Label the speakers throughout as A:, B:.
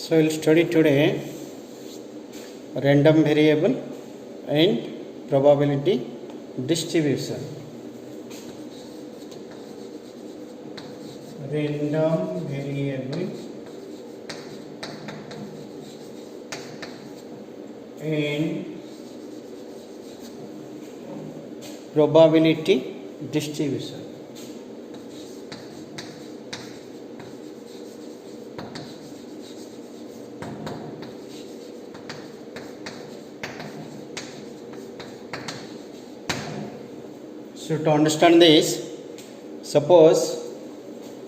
A: So we'll study today random variable and probability distribution. Random variable and probability distribution. So to understand this, suppose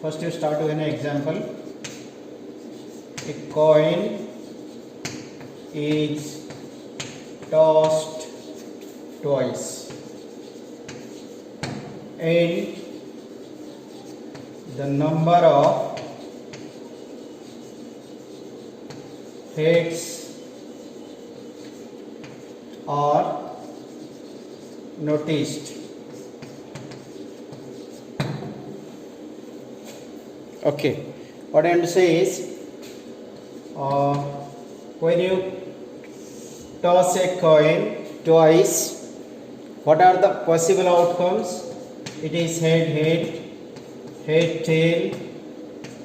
A: first you start with an example. A coin is tossed twice and the number of heads are noticed. Okay, what I want to say is when you toss a coin twice, what are the possible outcomes? It is head, tail, tail,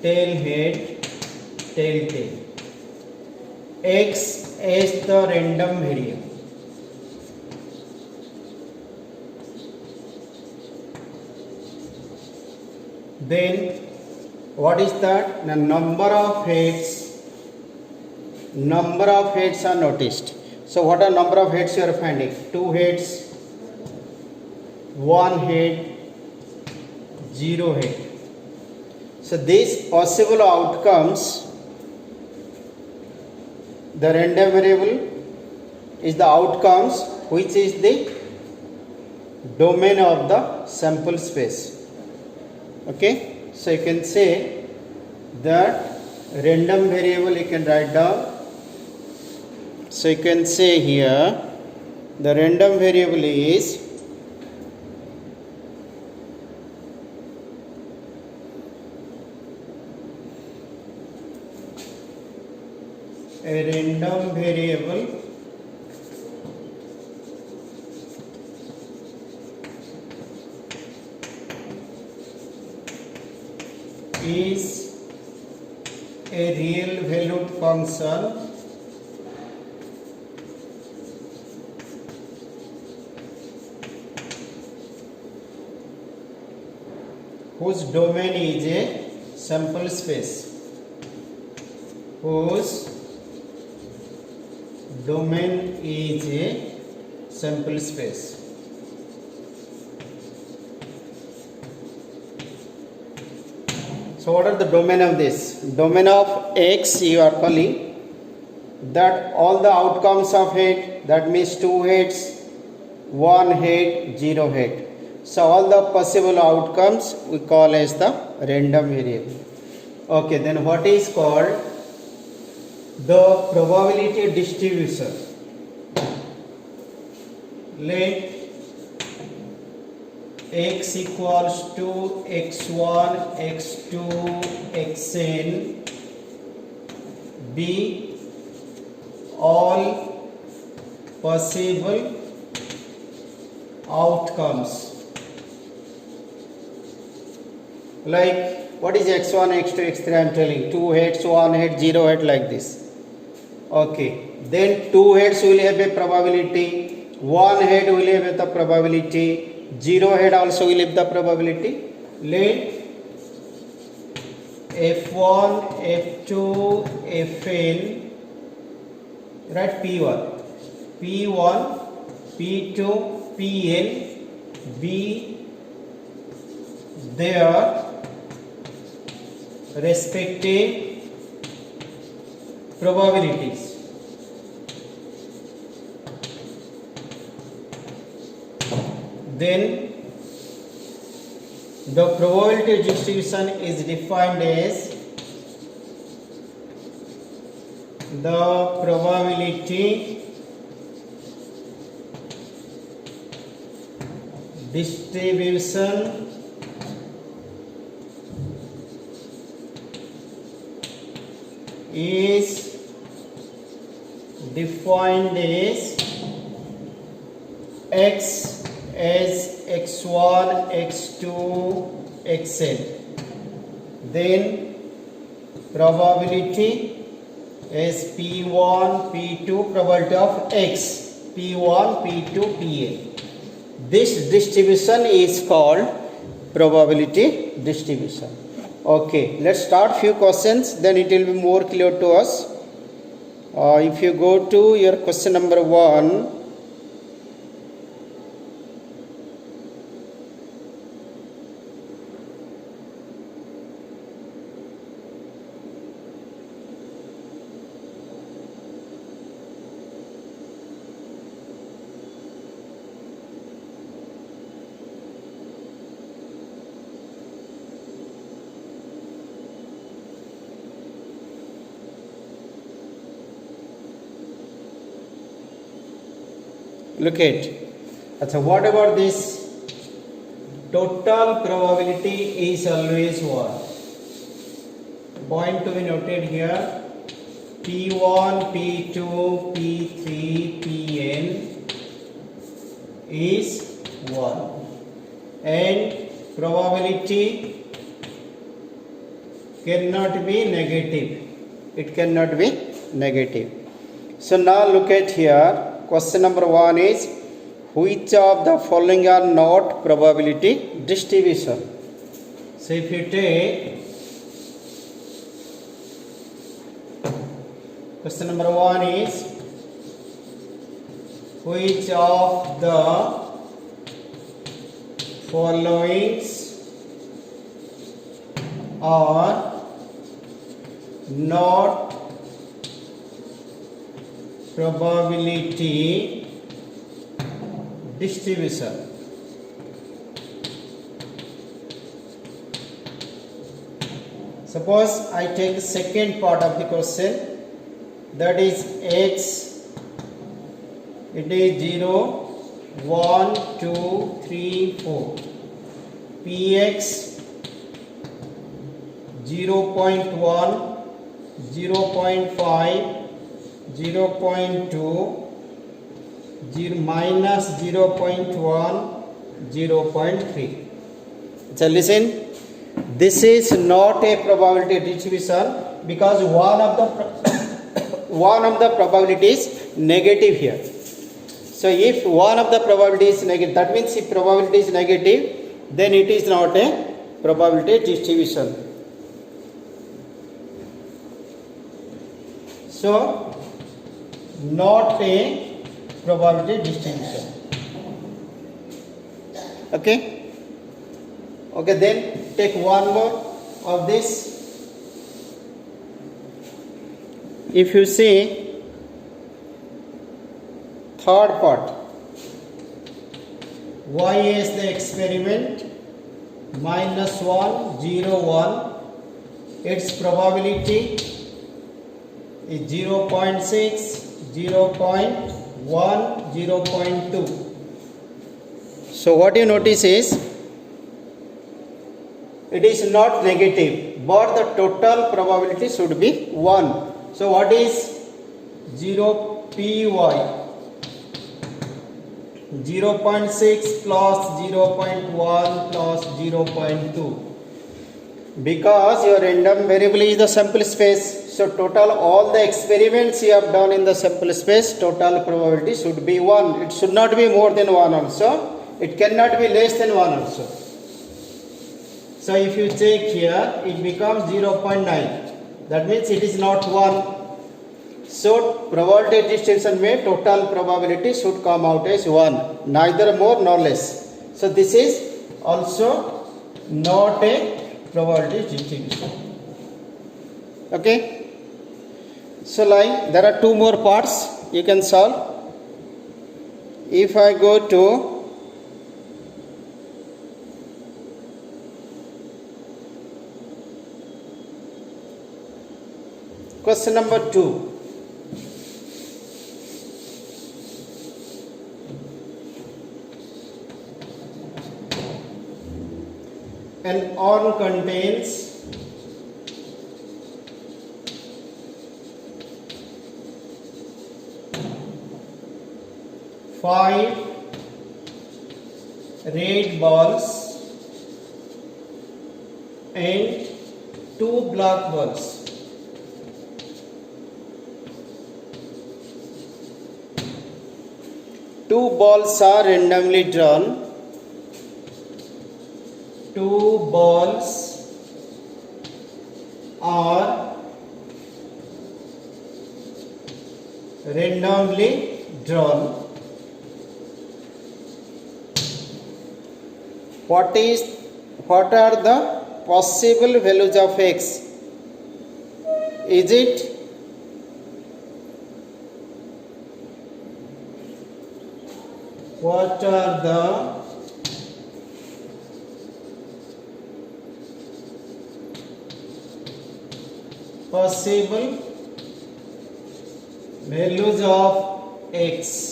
A: head, tail, tail. X is the random variable. Then what is that? The number of heads are noticed. So what are number of heads you are finding? 2 heads, 1 head, 0 head. So these possible outcomes, the random variable is the outcomes which is the domain of the sample space. Okay, so you can say that random variable you can write down. So you can say here the random variable is a random variable is a real valued function whose domain is a sample space. Whose domain is a sample space. So what are the domain of this? Domain of X you are calling that all the outcomes of head, that means 2 heads, 1 head, 0 head. So all the possible outcomes we call as the random variable. Okay, then what is called the probability distribution? Let x equals to x1, x2, xn be all possible outcomes. Like what is x1, x2, x3? I am telling 2 heads, 1 head, 0 head, like this. Okay, then 2 heads will have a probability, 1 head will have the probability, 0 head also will have the probability. Let f1, f2, fn, right, p1, p2, pn be their respective probabilities. Then the probability distribution is defined as the probability distribution is defined as x as x1, x2, xn. Then probability is P1, P2, probability of x, P1, P2, Pa. This distribution is called probability distribution. Okay, let's start few questions, then it will be more clear to us. If you go to your question number 1, look at. So what about this? Total probability is always 1. Point to be noted here. P1, P2, P3, Pn is 1. And probability cannot be negative. It cannot be negative. So now look at here. Question number 1 is, which of the following are not probability distribution? So if you take question number 1 is, which of the following are not probability distribution? Suppose I take the second part of the question, that is x, it is 0, 1, 2, 3, 4. Px 0.1, 0.5, 0.2, 0 minus 0.1, 0.3. So listen, this is not a probability distribution because one of the probability is negative here. So if one of the probability is negative, that means if probability is negative, then it is not a probability distribution. So not a probability distribution. Okay. Okay, then take one more of this. If you see third part, y is the experiment, -1, 0, 1. Its probability is 0.6, 0.1, 0.2. So what you notice is, it is not negative, but the total probability should be 1. So what is 0 py? 0.6 plus 0.1 plus 0.2. Because your random variable is the sample space, so total all the experiments you have done in the sample space, total probability should be 1. It should not be more than 1 also. It cannot be less than 1 also. So if you take here, it becomes 0.9. That means it is not 1. So probability distribution में total probability should come out as 1, neither more nor less. So this is also not a probability distribution. Okay. So like there are two more parts you can solve. If I go to question number 2. An urn contains 5 red balls and 2 black balls. Two balls are randomly drawn. Two balls are randomly drawn. What are the possible values of x? Is it what are the possible values of x?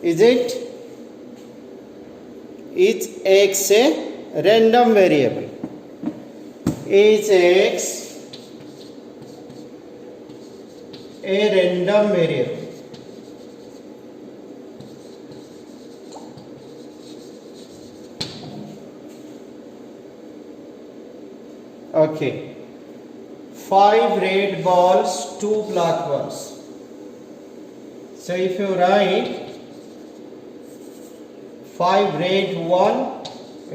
A: Is x a random variable? Is x a random variable? Okay. 5 red balls, 2 black balls. So if you write 5 red 1,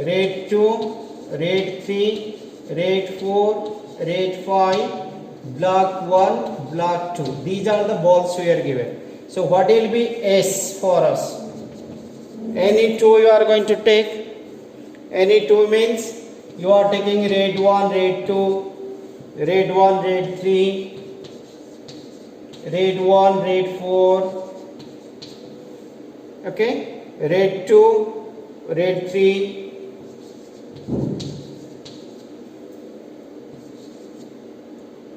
A: red 2, red 3, red 4, red 5, black 1, black 2. These are the balls we are given. So what will be S for us? Any 2 you are going to take. Any 2 means you are taking red 1, red 2, red 1, red 3, red 1, red 4, okay, red 2, red 3,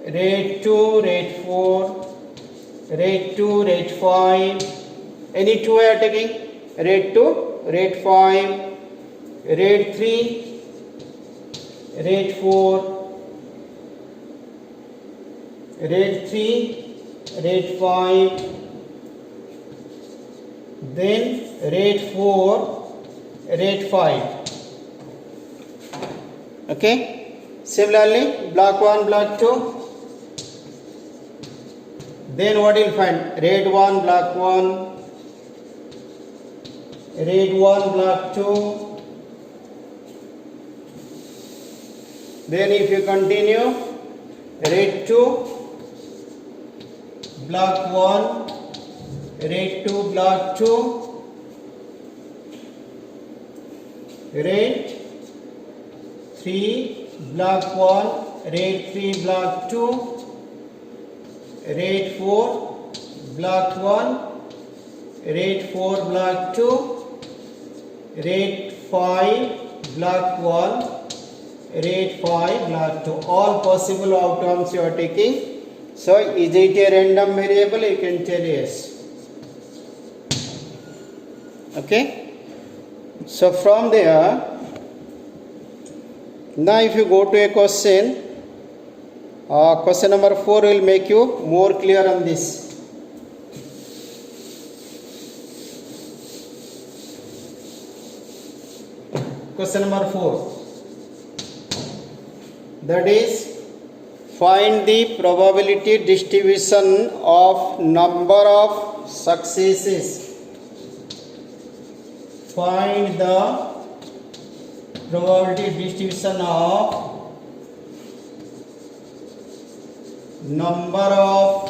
A: red 2, red 4, red 2, red 5. Any 2 I are taking? Red 2, red 5, red 3, red 4, red 3, red 5, then red 4, red 5. Okay. Similarly, black 1, black 2. Then what you will find? Red 1, black 1, red 1, black 2. Then if you continue, red 2, black 1, red 2, black 2, red 3, black 1, red 3, black 2, red 4, black 1, red 4, black 2, red 5, black 1, red 5, black 2. All possible outcomes you are taking. So is it a random variable? You can tell yes. Okay. So from there, now if you go to a question, question number 4 will make you more clear on this. Question number 4. That is, find the probability distribution of number of successes. Find the probability distribution of number of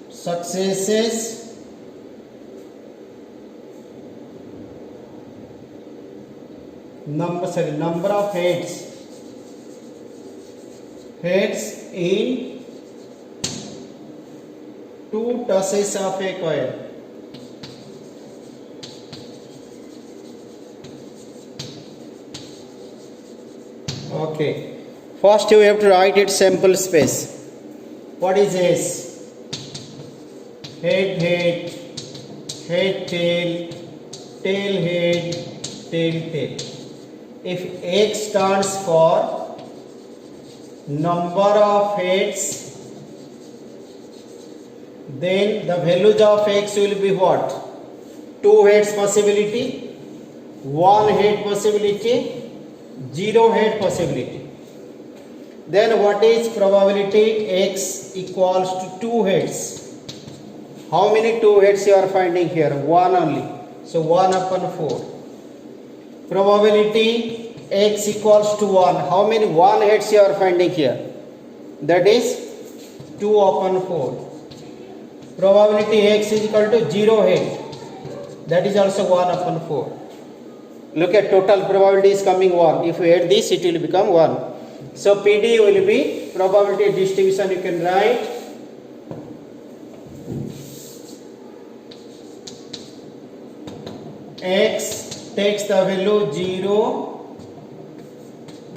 A: successes number of heads in two tosses of a coin. Okay, first you have to write it sample space. What is S? Head, head, head, tail, tail, head, tail, tail. If X stands for number of heads, then the values of x will be what? 2 heads possibility, 1 head possibility, 0 head possibility. Then what is probability x equals to 2 heads? How many 2 heads you are finding here? 1 only. So 1 upon 4. Probability x equals to 1. How many 1 heads you are finding here? That is 2 upon 4. Probability x is equal to 0 head. That is also 1 upon 4. Look at total probability is coming 1. If you add this, it will become 1. So PD will be probability distribution. You can write x takes the value 0,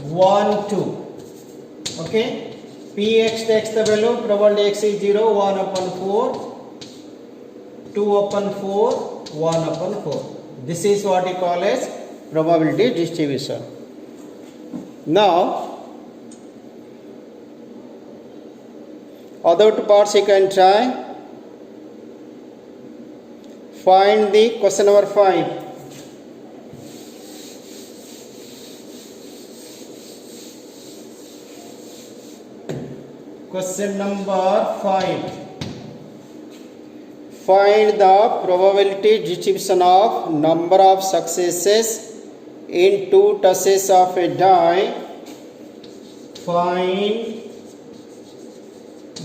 A: 1, 2. Okay. Px takes the value, probability x is 0, 1 upon 4, 2 upon 4, 1 upon 4. This is what we call as probability distribution. Now, other two parts you can try. Find the question number 5. Question number 5. Find the probability distribution of number of successes in 2 tosses of a die. Find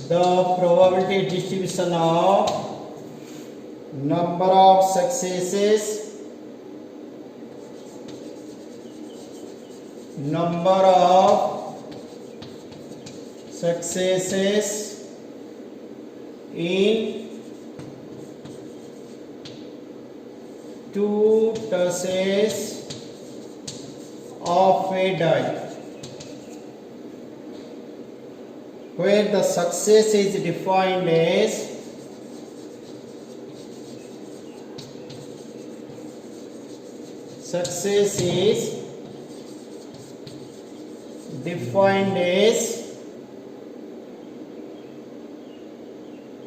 A: the probability distribution of number of successes, in 2 tosses of a die, where the success is defined as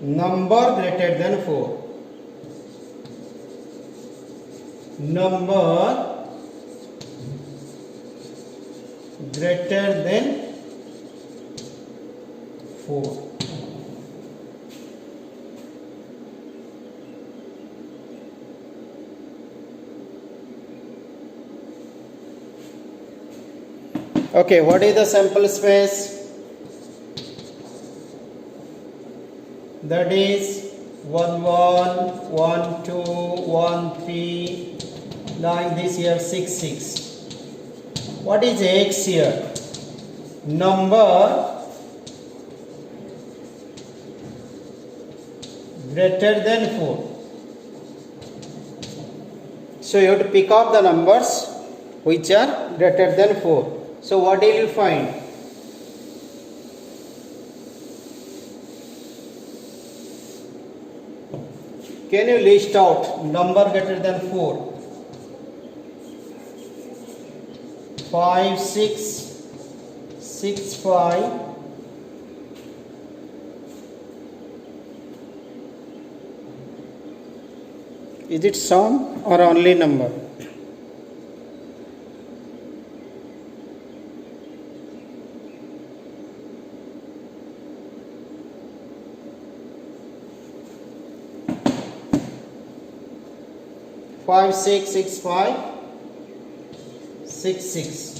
A: number greater than 4. Number greater than 4. Okay, what is the sample space? That is 1, 1, 1, 2, 1, 3, like this here 6, 6. What is x here? Number greater than 4. So you have to pick up the numbers which are greater than 4. So what will you find? Can you list out number greater than 4? 5, 6, 6, 5. Is it sum or only number? Five, 6, 6, 5, 6, 6.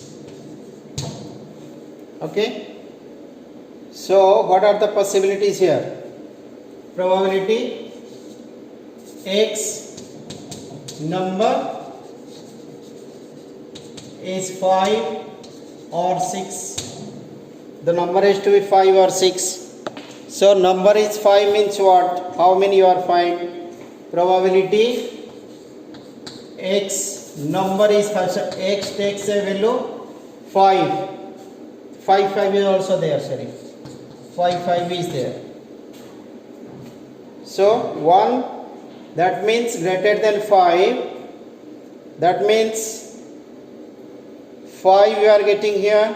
A: Okay. So what are the possibilities here? Probability x number is 5 or 6. The number has to be 5 or 6. So number is 5 means what? How many you are find? Probability x number is 5. X takes a value 5. 5, 5 is also there, sorry. 5, 5 is there. So 1, that means greater than 5. That means 5 you are getting here.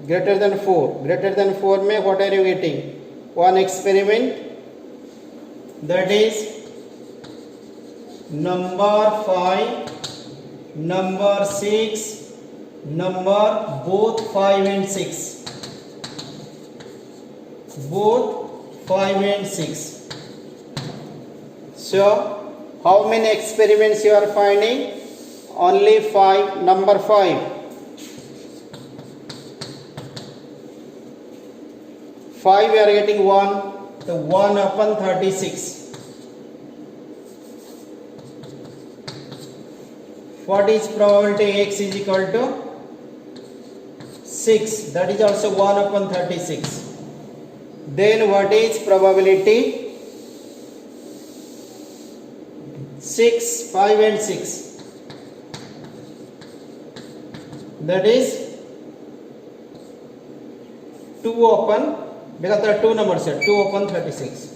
A: Greater than 4. Greater than 4 mein what are you getting? one experiment, that is number 5, number 6, number both 5 and 6, both 5 and 6. So how many experiments you are finding? Only 5. Number 5, 5 we are getting 1, so 1 upon 36. What is probability x is equal to 6? That is also 1 upon 36. Then what is probability 6, 5 and 6? That is 2 upon, because there are two numbers here, 2 upon 36.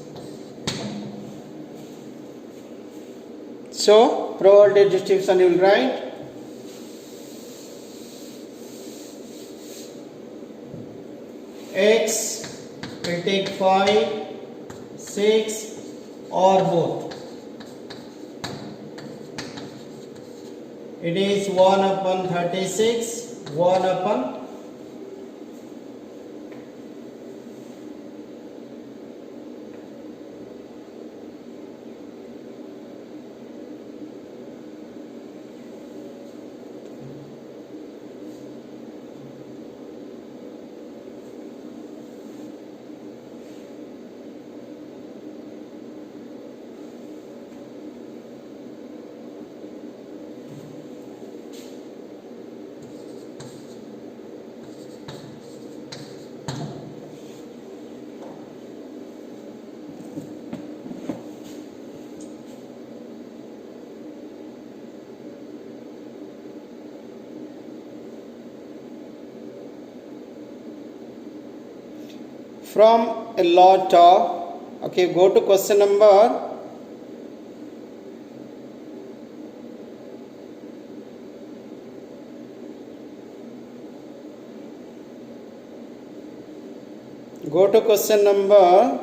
A: So probability distribution you will write x will take 5, 6 or both. It is 1 upon 36, 1 upon from a lot of, okay, go to question number go to question number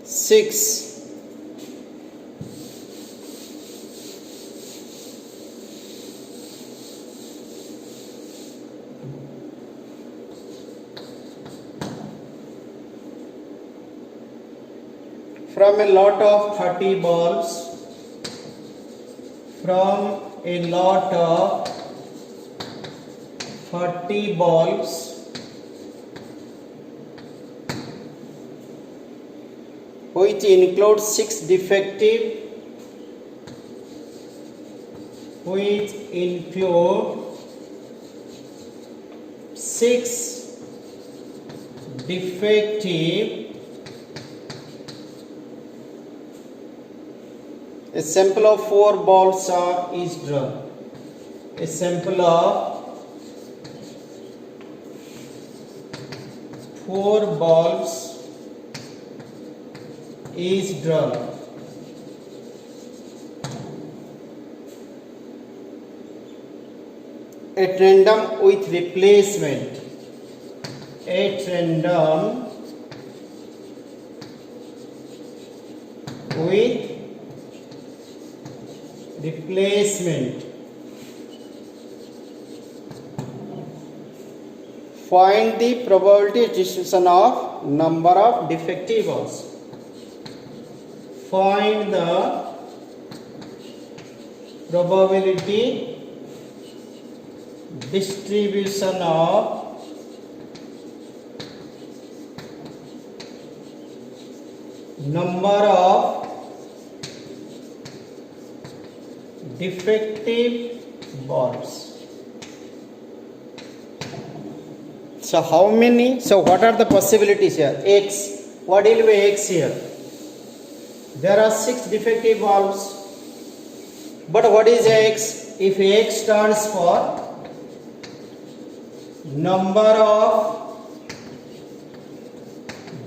A: 6. From a lot of 30 balls, from a lot of 30 balls, which includes 6 defective, which include 6 defective, a sample of 4 balls is drawn. A sample of 4 balls is drawn. At random with replacement. At random with replacement. Find the probability distribution of number of defective balls. Find the probability distribution of number of defective balls. So how many? So what are the possibilities here? X. What will be X here? There are 6 defective balls. But what is X? If X stands for number of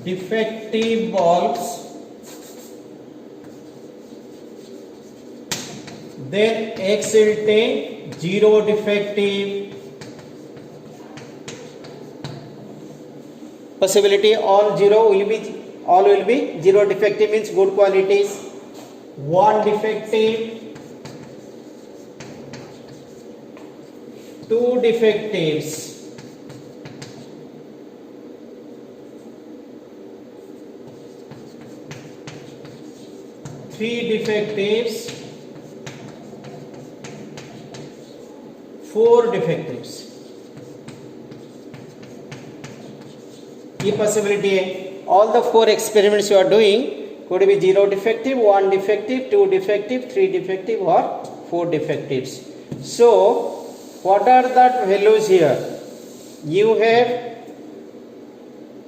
A: defective balls, then X will take 0 defective, possibility all will be zero. Defective means good qualities. One defective, two defectives, three defectives, four defectives. ये possibility है. All the four experiments you are doing could be zero defective, one defective, two defective, three defective, or four defectives. So what are the values here? You have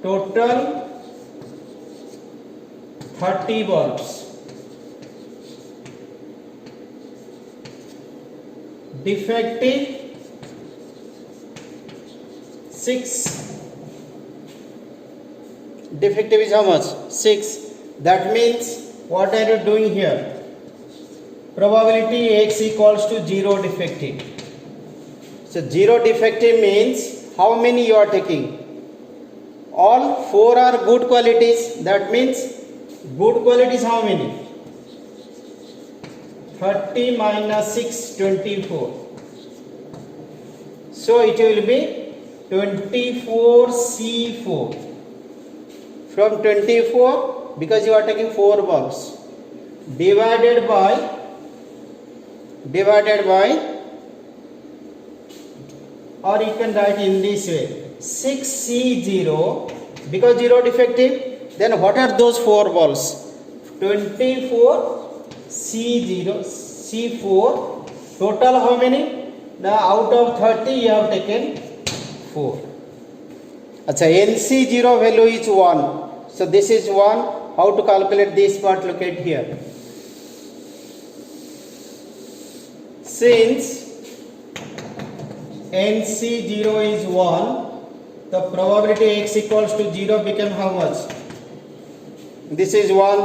A: total 30 bulbs. Defective 6. Defective is how much? 6. That means what are you doing here? Probability x equals to 0 defective. So 0 defective means how many you are taking? All 4 are good qualities. That means good qualities how many? 30 minus 6, 24. So it will be 24C4. From 24, because you are taking 4 bulbs, divided by, or you can write in this way, 6C0, because 0 defective, then what are those 4 bulbs? 24C0, C4, total how many? Now out of 30 you have taken 4. Achha, NC0 value is 1. So this is 1. How to calculate this part? Look at here. Since NC0 is 1, the probability x equals to 0 became how much? This is 1.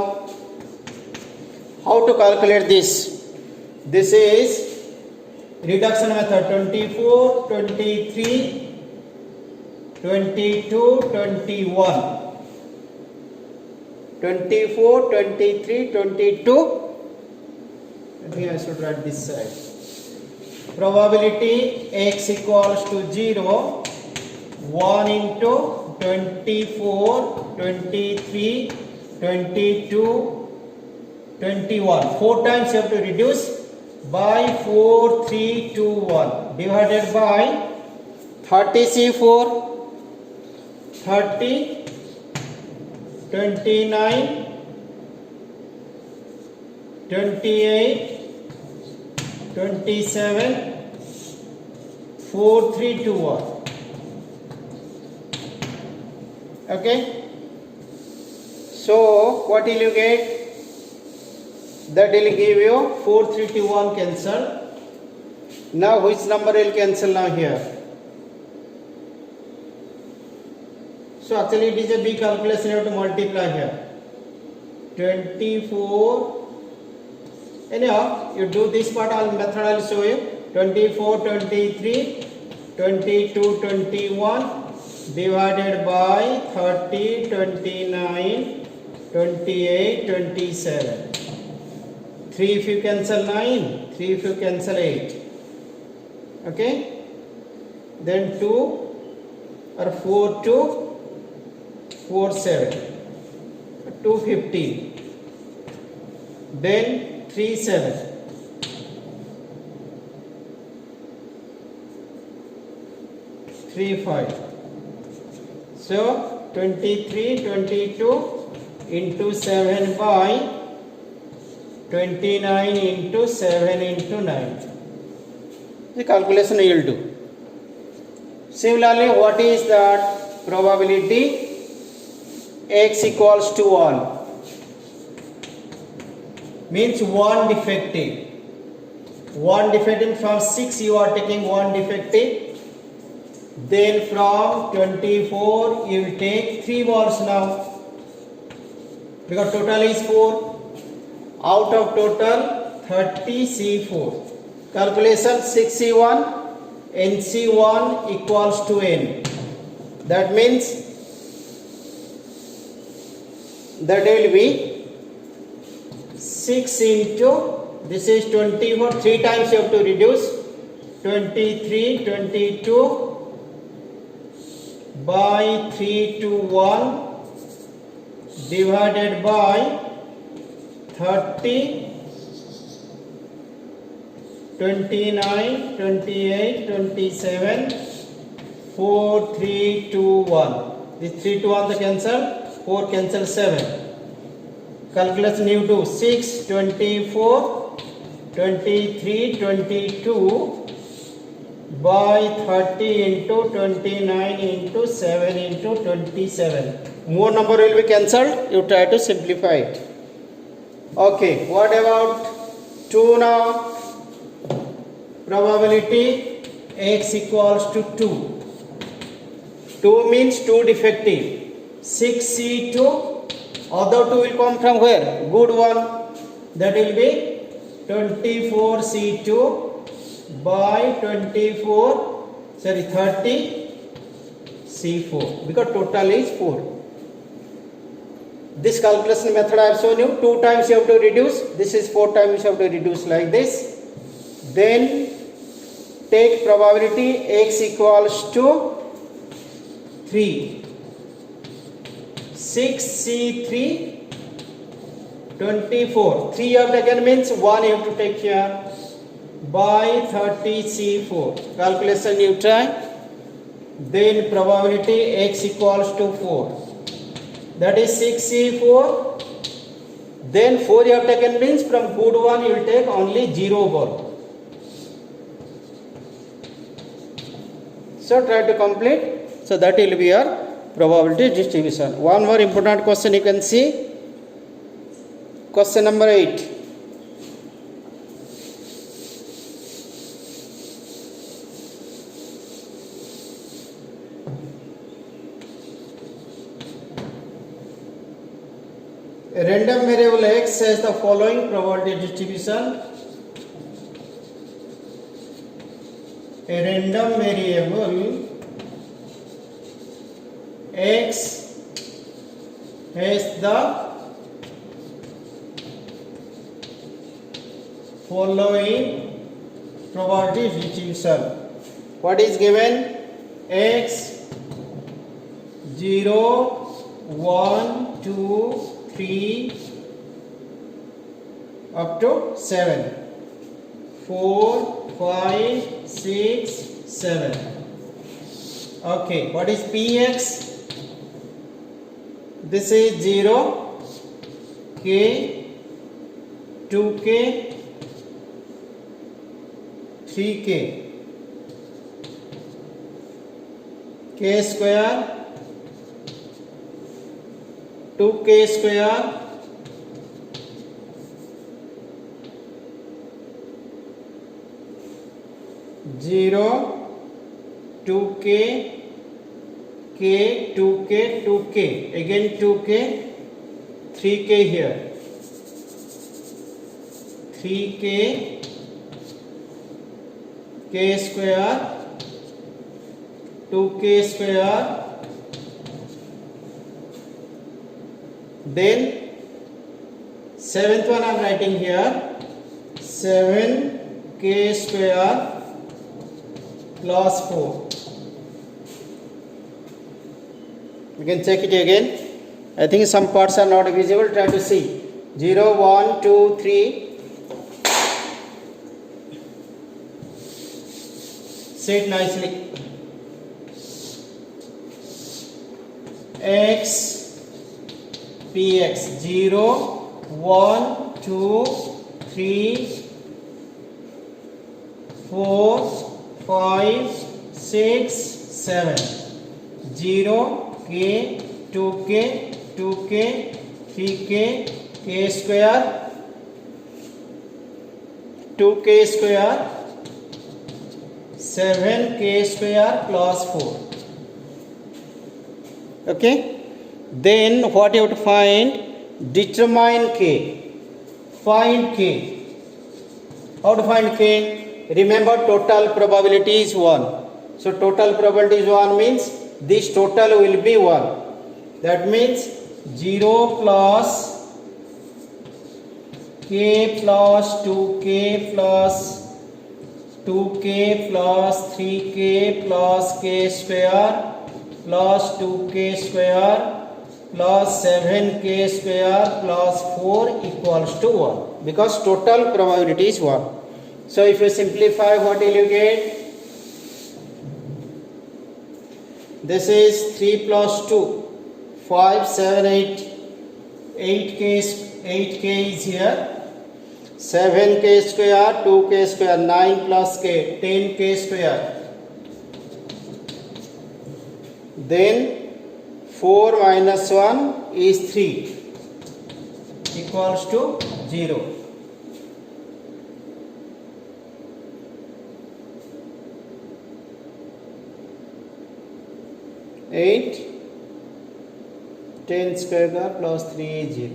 A: How to calculate this? This is reduction method. 24, 23, 22, 21. 24, 23, 22. I think I should write this side. Probability x equals to 0. 1 into 24, 23, 22, 21. 4 times you have to reduce by 4, 3, 2, 1. Divided by 30C4. 30, 29, 28, 27, 4, 3, 2, 1. Okay. So what will you get? That will give you 4, 3, 2, 1 cancel. Now which number will cancel now here? So actually it is a big calculation, you have to multiply here. 24. Anyhow, you do this part, method I will show you. 24, 23, 22, 21 divided by 30, 29, 28, 27. 3 if you cancel 9, 3 if you cancel 8. Okay. Then 2 or 4, 2. 4, 7, 250, then 3, 7, 3, 5. So 23, 22 into 7 by 29 into 7 into 9. The calculation you will do. Similarly, what is that probability? X equals to 1 means 1 defective. 1 defective, from 6 you are taking 1 defective. Then from 24 you will take 3 balls now, because total is 4. Out of total 30C4. Calculation 6C1, NC1 equals to N. That means that will be 6 into, this is 24, 3 times you have to reduce, 23, 22 by 3 to 1 divided by 30, 29, 28, 27, 4, 3, 2, 1. This 3 to 1 the cancel, 4 cancel 7. Calculation you do 6, 24, 23, 22 by 30 into 29 into 7 into 27. More number will be cancelled. You try to simplify it. Okay, what about 2 now? Probability x equals to 2. 2 means 2 defective. 6C2. Other 2 will come from where? Good one. That will be 24C2 by 30C4 because total is 4. This calculation method I have shown you. 2 times you have to reduce. This is 4 times you have to reduce like this. Then take probability x equals to 3. 6C3 24. 3 you have taken means 1 you have to take here by 30C4. Calculation you try. Then probability x equals to 4. That is 6C4. Then 4 you have taken means from good one you will take only 0 ball. So try to complete. So that will be your probability distribution. One more important question you can see. Question number 8. A random variable x has the following probability distribution. A random variable x has the following probability distribution. What is given? X 0, 1, 2, 3 up to 7. 4, 5, 6, 7. Okay, what is Px? This is 0, K, 2K, 3K, K square, 2K square, 0, 2K, K, 2K, 2K, again 2K, 3K here, 3K, K square, 2K square, then 7th one I am writing here, 7K square plus 4. You can check it again. I think some parts are not visible. Try to see. 0, 1, 2, 3. Say it nicely. X Px 0, 1, 2, 3, 4, 5, 6, 7. 0, K, 2K, 2K, 3K, K square, 2K square, 7K square plus 4. Okay. Then what you have to find? Determine K. Find K. How to find K? Remember total probability is 1. So total probability is 1 means this total will be 1. That means 0 plus k plus 2k plus 2k plus 3k plus k square plus 2k square plus 7k square plus 4 equals to 1, because total probability is 1. So if you simplify, what will you get? This is 3 plus 2, 5, 7, 8. 8k is here. 7k square, 2k square, 9 plus k, 10k square. Then 4 minus 1 is 3 equals to 0. Eight, 10 square plus 3 is 0.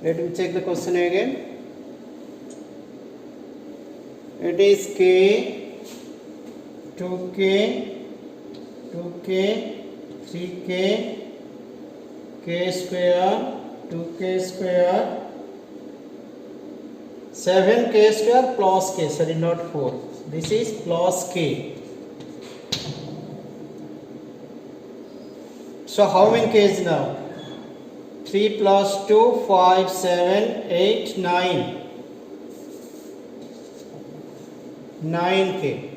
A: Let me check the question again. It is k, 2k, 3k, k square, 2k square, 7k square plus k, sorry, not 4. This is plus k. So how many k's now? 3 plus 2, 5, 7, 8, 9. 9k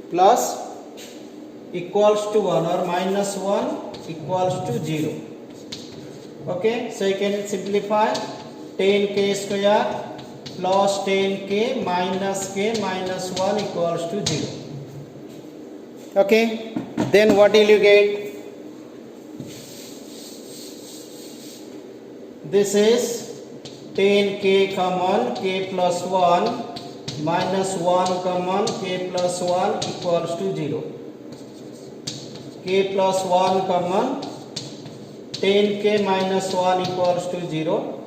A: plus equals to 1 or minus 1 equals to 0. Okay, so you can simplify. 10k square plus 10k minus k minus 1 equals to 0. Okay, then what will you get? This is 10k common, k plus 1 minus 1 common, k plus 1 equals to 0. K plus 1 common, 10k minus 1 equals to 0.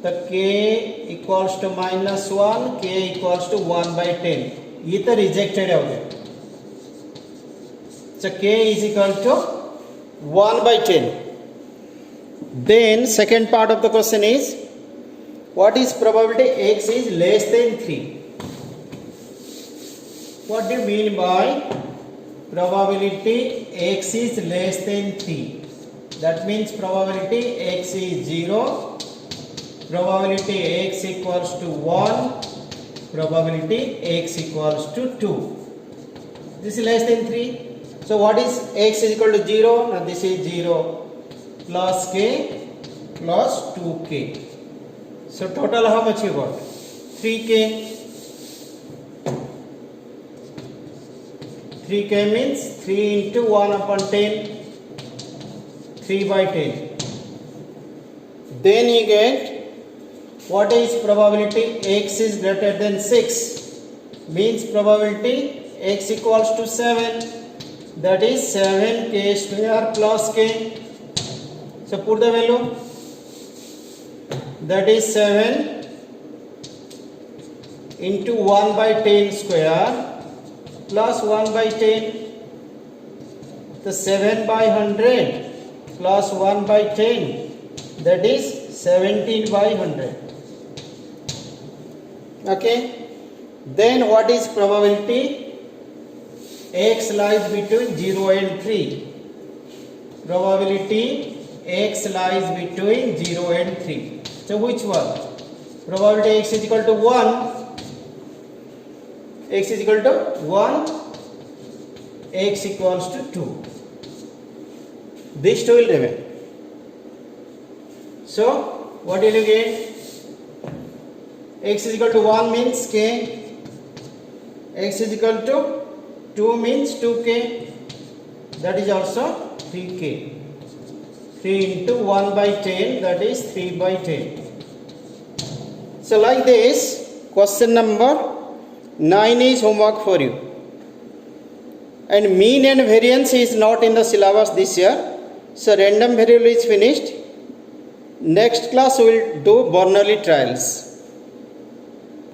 A: The k equals to minus 1, k equals to 1 by 10. ये तो rejected है उधर. So k is equal to 1 by 10. Then second part of the question is, what is probability x is less than 3? What do you mean by probability x is less than 3? That means probability x is 0, probability x equals to 1, probability x equals to 2. This is less than 3. So what is x is equal to 0? Now this is 0. Plus k plus 2k. So total how much you got? 3k. 3k means 3 into 1 upon 10. 3 by 10. Then you get, what is probability x is greater than 6? Means probability x equals to 7. That is 7k square plus k. So put the value. That is 7 into 1 by 10 square plus 1 by 10. The 7 by 100 plus 1 by 10. That is 17 by 100. Okay. Then what is probability? X lies between 0 and 3. Probability x lies between 0 and 3. So which one? Probability x is equal to 1. X is equal to 1. X equals to 2. These two will remain. So what will you get? X is equal to 1 means k. X is equal to 2 means 2k. That is also 3k. 3 into 1 by 10, that is 3 by 10. So like this, question number 9 is homework for you. And mean and variance is not in the syllabus this year. So random variable is finished. Next class we will do Bernoulli trials.